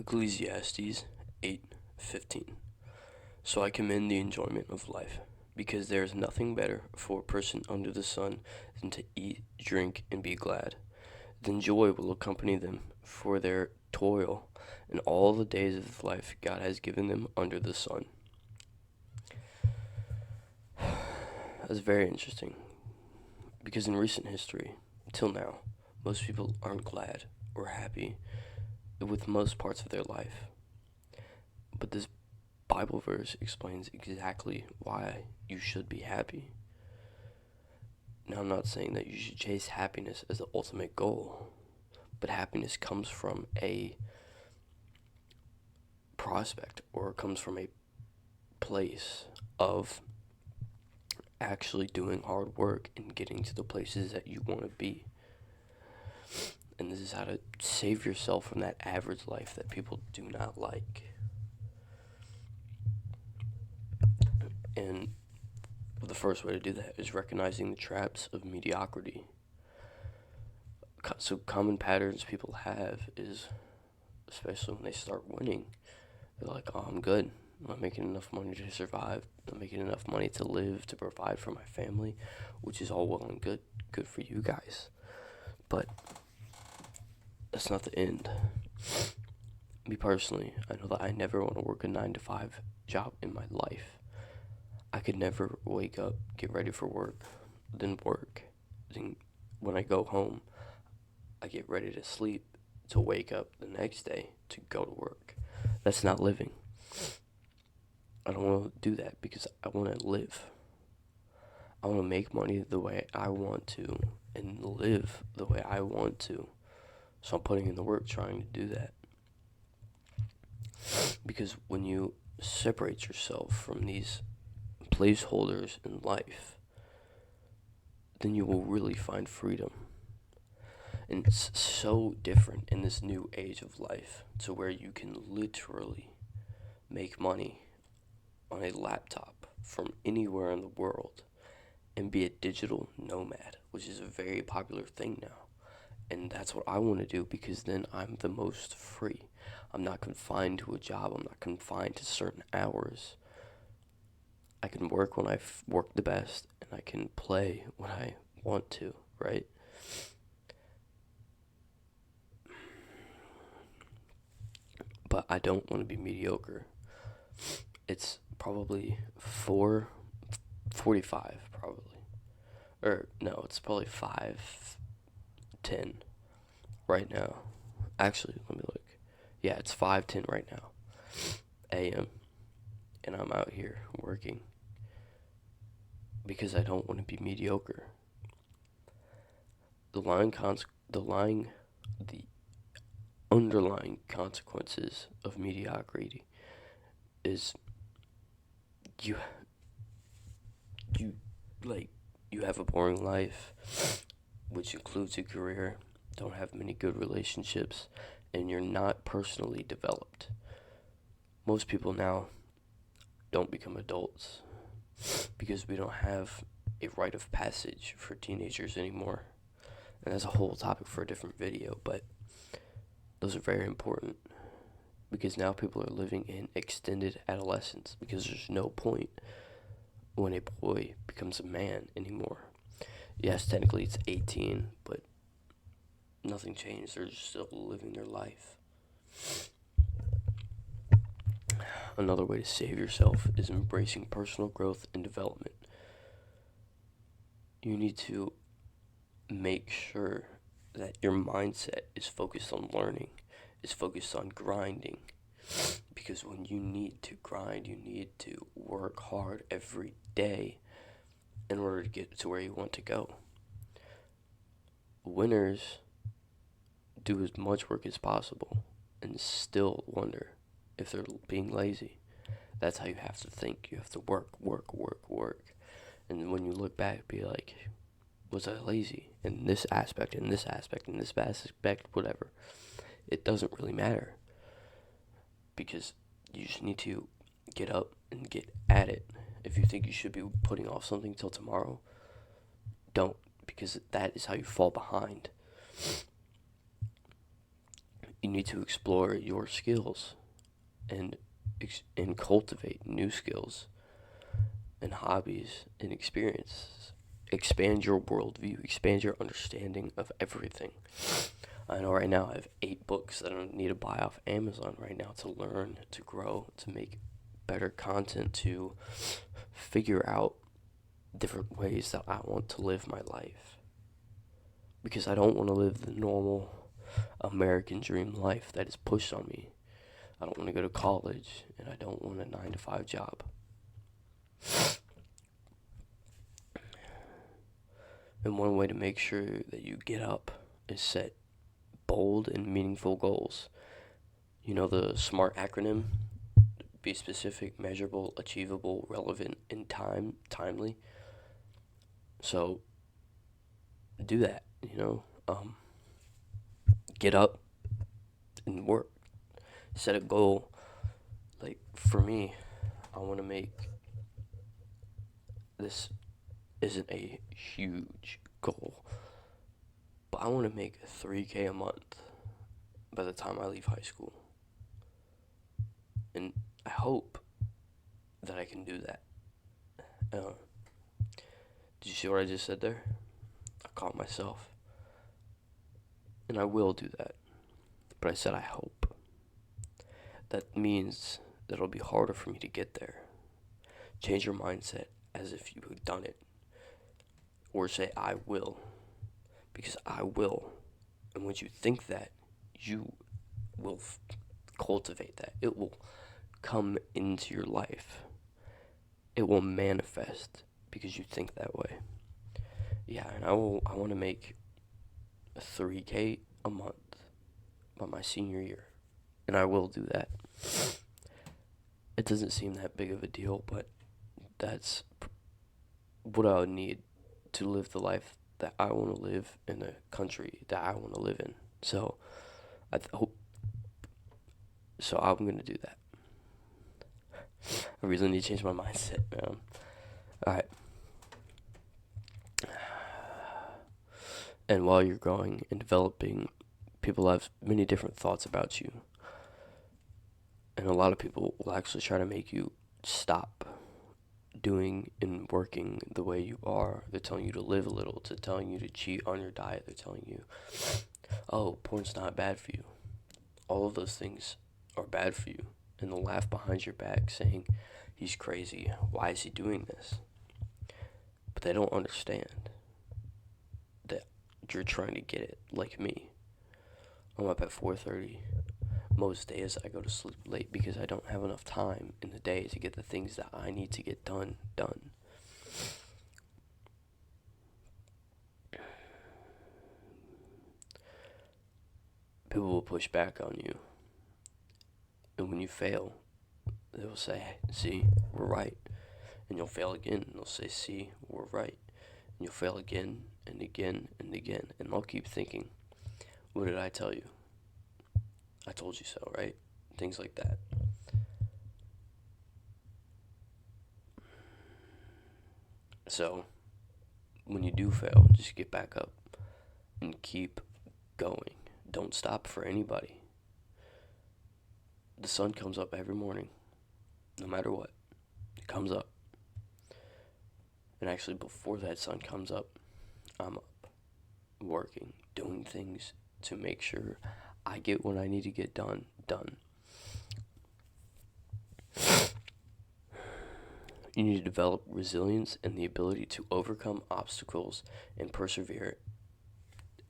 Ecclesiastes 8:15. So I commend the enjoyment of life, because there is nothing better for a person under the sun than to eat, drink, and be glad. Then joy will accompany them for their toil and all the days of life God has given them under the sun. That's very interesting, because in recent history, till now, most people aren't glad or happy with most parts of their life. But this Bible verse explains exactly why you should be happy. Now, I'm not saying that you should chase happiness as the ultimate goal, but happiness comes from a prospect, or it comes from a place of actually doing hard work and getting to the places that you want to be. And this is how to save yourself from that average life that people do not like. And the first way to do that is recognizing the traps of mediocrity. So common patterns people have is, especially when they start winning, they're like, oh, I'm good. I'm making enough money to survive. I'm making enough money to live, to provide for my family, which is all well and good. Good for you guys. But that's not the end. Me personally, I know that I never want to work a 9 to 5 job in my life. I could never wake up, get ready for work, then work. Then when I go home, I get ready to sleep, to wake up the next day to go to work. That's not living. I don't want to do that because I want to live. I want to make money the way I want to and live the way I want to. So I'm putting in the work trying to do that. Because when you separate yourself from these placeholders in life, then you will really find freedom. And it's so different in this new age of life to where you can literally make money on a laptop from anywhere in the world and be a digital nomad, which is a very popular thing now. And that's what I want to do, because then I'm the most free. I'm not confined to a job. I'm not confined to certain hours. I can work when I work the best, and I can play when I want to, right? But I don't want to be mediocre. It's probably 4:45, probably. Or no, it's probably 5:10 right now. Actually, let me look. Yeah, it's 5:10 right now, a.m. And I'm out here working because I don't want to be mediocre. The the underlying consequences of mediocrity is you you like you have a boring life, which includes a career, don't have many good relationships, and you're not personally developed. Most people now don't become adults because we don't have a rite of passage for teenagers anymore. And that's a whole topic for a different video, but those are very important, because now people are living in extended adolescence, because there's no point when a boy becomes a man anymore. Yes, technically it's 18, but nothing changed. They're just still living their life. Another way to save yourself is embracing personal growth and development. You need to make sure that your mindset is focused on learning, is focused on grinding. Because when you need to grind, you need to work hard every day in order to get to where you want to go. Winners do as much work as possible and still wonder if they're being lazy. That's how you have to think. You have to work, work, work, work. And when you look back, be like, was I lazy in this aspect, in this aspect, in this aspect, whatever? It doesn't really matter, because you just need to get up and get at it. If you think you should be putting off something till tomorrow, don't, because that is how you fall behind. You need to explore your skills and and cultivate new skills and hobbies and experiences. Expand your worldview, expand your understanding of everything. I know right now I have 8 books that I need to buy off Amazon right now to learn, to grow, to make better content, to figure out different ways that I want to live my life. Because I don't want to live the normal American dream life that is pushed on me. I don't want to go to college, and I don't want a 9 to 5 job. And one way to make sure that you get up is set bold and meaningful goals. You know the SMART acronym? Be specific, measurable, achievable, relevant, and timely. So do that, get up and work. Set a goal. Like for me, I want to make this isn't a huge goal, but I want to make 3K a month by the time I leave high school. And I hope that I can do that. Did you see what I just said there? I caught myself. And I will do that. But I said I hope. That means that it'll be harder for me to get there. Change your mindset as if you had done it. Or say I will. Because I will. And once you think that, you will cultivate that. It will come into your life. It will manifest because you think that way. Yeah, and I want to make 3K a month by my senior year. And I will do that. It doesn't seem that big of a deal, but that's what I would need to live the life that I want to live in the country that I want to live in. So I hope. So I'm gonna do that. I really need to change my mindset, man. All right. And while you're growing and developing, people have many different thoughts about you. And a lot of people will actually try to make you stop doing and working the way you are. They're telling you to live a little, to telling you to cheat on your diet. They're telling you, oh, porn's not bad for you. All of those things are bad for you. And they'll laugh behind your back saying, he's crazy. Why is he doing this? But they don't understand that you're trying to get it like me. I'm up at 4:30. Most days I go to sleep late because I don't have enough time in the day to get the things that I need to get done. People will push back on you. And when you fail, they will say, see, we're right. And you'll fail again, and they'll say, see, we're right. And you'll fail again and again and again. And they'll keep thinking, what did I tell you? I told you so, right? Things like that. So, when you do fail, just get back up and keep going. Don't stop for anybody. The sun comes up every morning, no matter what. It comes up. And actually, before that sun comes up, I'm up, working, doing things to make sure I get what I need to get done. You need to develop resilience and the ability to overcome obstacles and persevere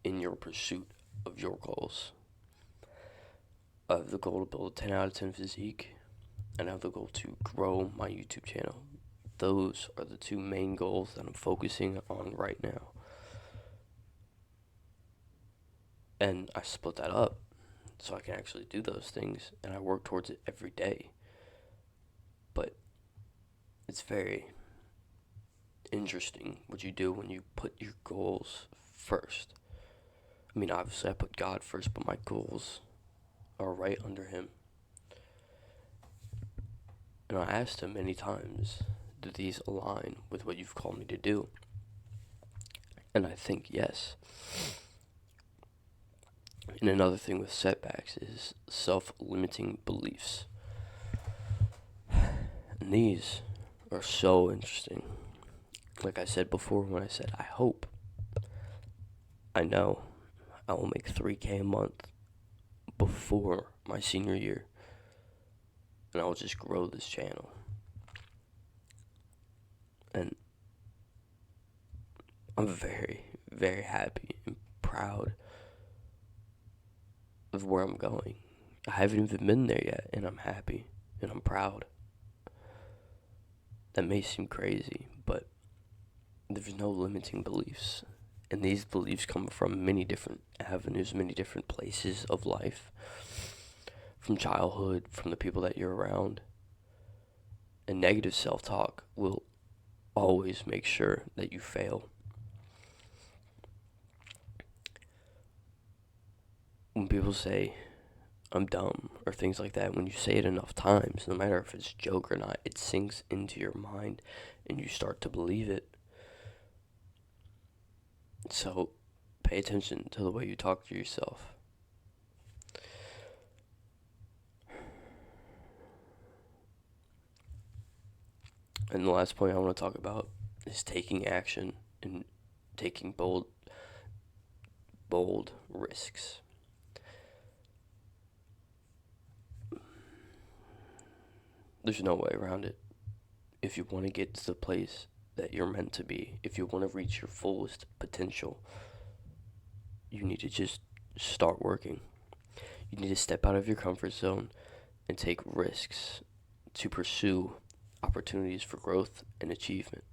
in your pursuit of your goals. I have the goal to build a 10 out of 10 physique, and I have the goal to grow my YouTube channel. Those are the two main goals that I'm focusing on right now. And I split that up so I can actually do those things, and I work towards it every day. But it's very interesting what you do when you put your goals first. I mean, obviously I put God first, but my goals are right under him. And I asked him many times, do these align with what you've called me to do? And I think yes. And another thing with setbacks is self-limiting beliefs. And these are so interesting. Like I said before, when I said I hope, I know I will make 3K a month before my senior year, and I will just grow this channel. And I'm very, very happy and proud of where I'm going. I haven't even been there yet, and I'm happy and I'm proud. That may seem crazy, but there's no limiting beliefs. And these beliefs come from many different avenues, many different places of life, from childhood, from the people that you're around. And negative self-talk will always make sure that you fail. When people say, I'm dumb, or things like that, when you say it enough times, no matter if it's a joke or not, it sinks into your mind and you start to believe it. So pay attention to the way you talk to yourself. And the last point I want to talk about is taking action and taking bold risks. There's no way around it. If you want to get to the place that you're meant to be, if you want to reach your fullest potential, you need to just start working. You need to step out of your comfort zone and take risks to pursue opportunities for growth and achievement.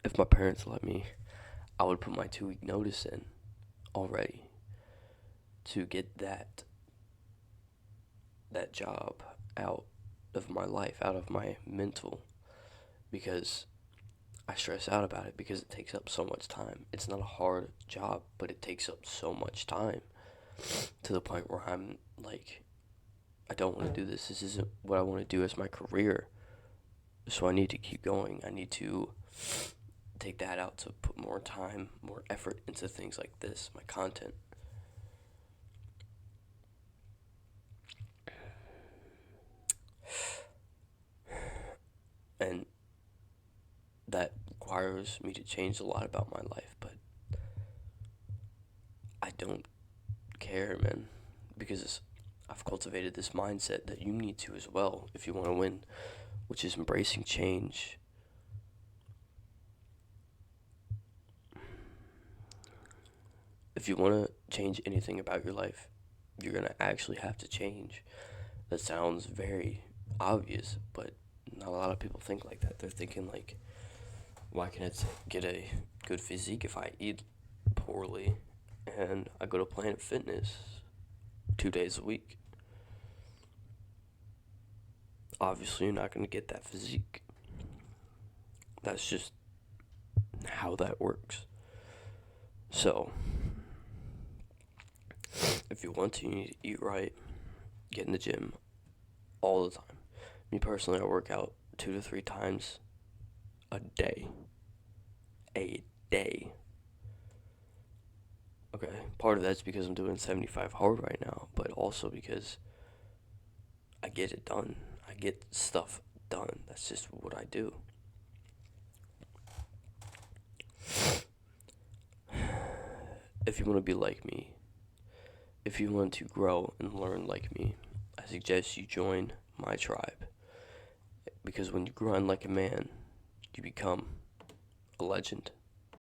If my parents let me, I would put my 2-week notice in already to get that job out of my life, out of my mental, because I stress out about it because it takes up so much time. It's not a hard job, but it takes up so much time to the point where I'm like, I don't want to do this. This isn't what I want to do as my career. So I need to keep going. I need to take that out to put more time, more effort into things like this, my content. And that requires me to change a lot about my life, but I don't care, man, because I've cultivated this mindset that you need to as well if you want to win, which is embracing change. If you want to change anything about your life, you're going to actually have to change. That sounds very obvious, but not a lot of people think like that. They're thinking like, why can I get a good physique if I eat poorly and I go to Planet Fitness 2 days a week? Obviously, you're not going to get that physique. That's just how that works. So, if you want to, you need to eat right, get in the gym all the time. Me personally, I work out 2 to 3 times a day. A day. Okay, part of that's because I'm doing 75 hard right now, but also because I get it done. I get stuff done. That's just what I do. If you want to be like me, if you want to grow and learn like me, I suggest you join my tribe. Because when you grind like a man, you become a legend.